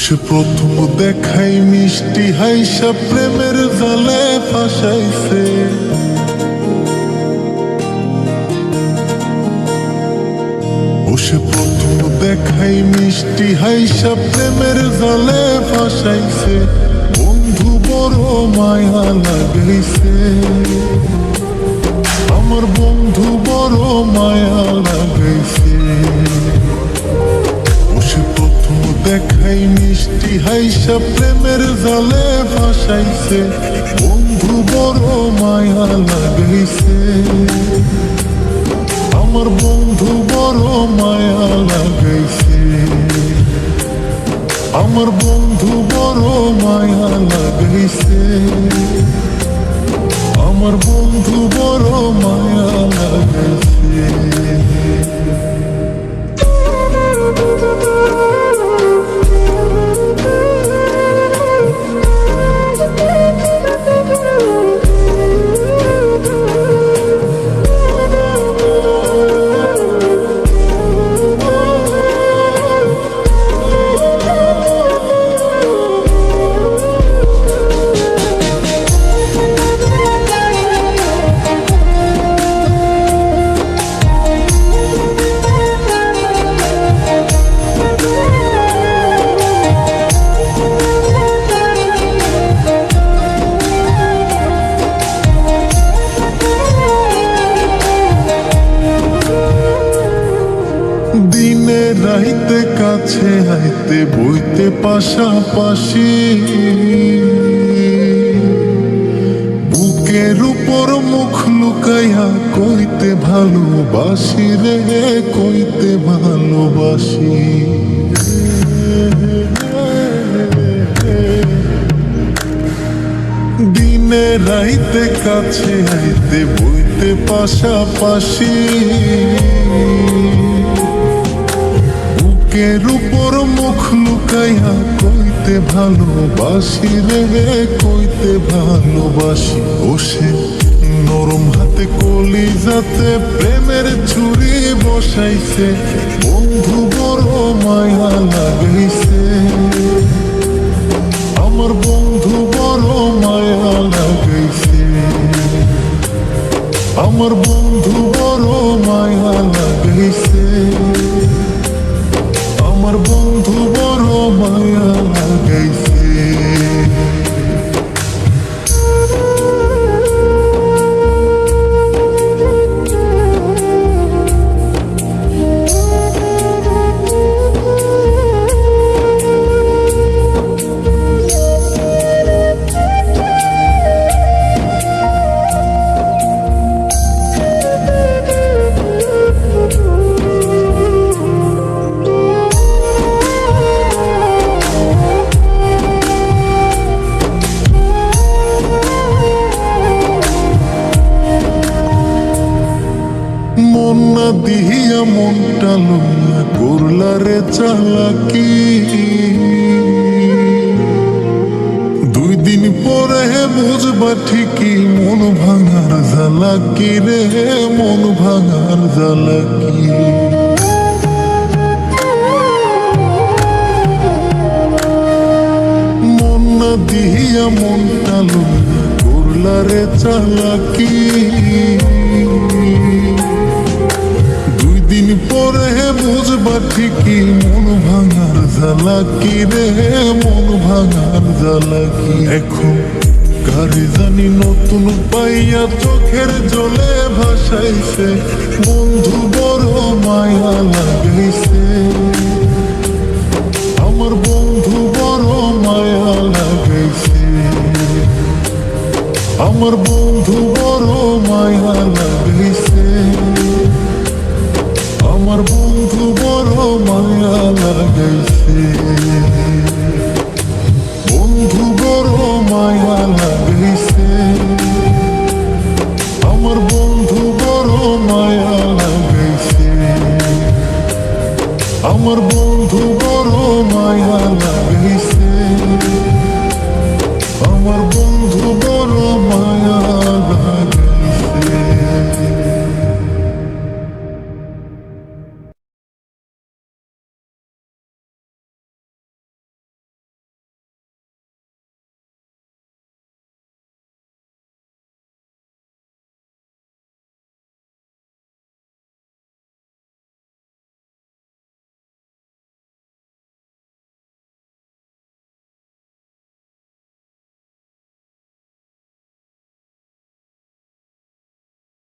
সে প্রথম দেখাই মিষ্টি হাইসা প্রেমের জালে ফাঁসাইছে। সে প্রথম দেখাই মিষ্টি হাইসা প্রেমের জালে ফাঁসাইছে। বন্ধু বড় মায়া লাগাইছে, আমার বন্ধু বড় মায়া লাগাইছে। সে প্রথম দেখাই মিষ্টি হাইসা প্রেমের জালে ফাঁসাইছে। বন্ধু বড় মায়া লাগাইছে, আমার বন্ধু বড় মায়া লাগাইছে। আমার বন্ধু বড় মায়া লাগাইছে, আমার বন্ধু বড় মায়া লাগাইছে। দিনে রাইতে কাছে আইতে বইতে পাশাপাশি। বুকের উপর মুখ লুকাইয়া কইতে ভালোবাসি রে, কইতে ভালোবাসি। দিনে রাইতে কাছে আইতে বইতে পাশাপাশি। বুকের উপর মুখ লুকাইয়া কইতে ভালোবাসি রে, কইতে ভালোবাসি। বসে নরম হাতে কলিজাতে প্রেমের ছুরি বসাইছে। বন্ধু বড় মায়া লাগাইছে, আমার বন্ধু বড় মায়া লাগাইছে। আমার বন্ধু বড় মায়া লাগাইছে, আমার বন্ধু বড় মায়া লাগাইছে। মন না দিয়া মনটা লইয়া করলা রে চালাকি। 2 দিন পরে বুঝবা ঠিকই মন ভাঙার জ্বালাকি রে, মন ভাঙার জ্বালাকি। মন না দিয়া মনটা লইয়া করলা রে চালাকি। 2 দিন পরে বুঝবা ঠিকই মন ভাঙার জ্বালাকি রে, মন ভাঙার জ্বালাকি। এখন কারে জানি নতুন পাইয়া চোখের জলে ভাসাইছে। বন্ধু বড় মায়া লাগাইছে, আমার বন্ধু বড় মায়া লাগাইছে। আমার বন্ধু বড় মায়া লাগাইছে, আমার বন্ধু বড় মায়া লাগাইছে। বন্ধু বড় মায়া লাগাইছে, আমার বন্ধু বড় মায়া লাগাইছে। আমার বন্ধু বড় মায়া লাগাইছে, আমার বন্ধু বড় মায়া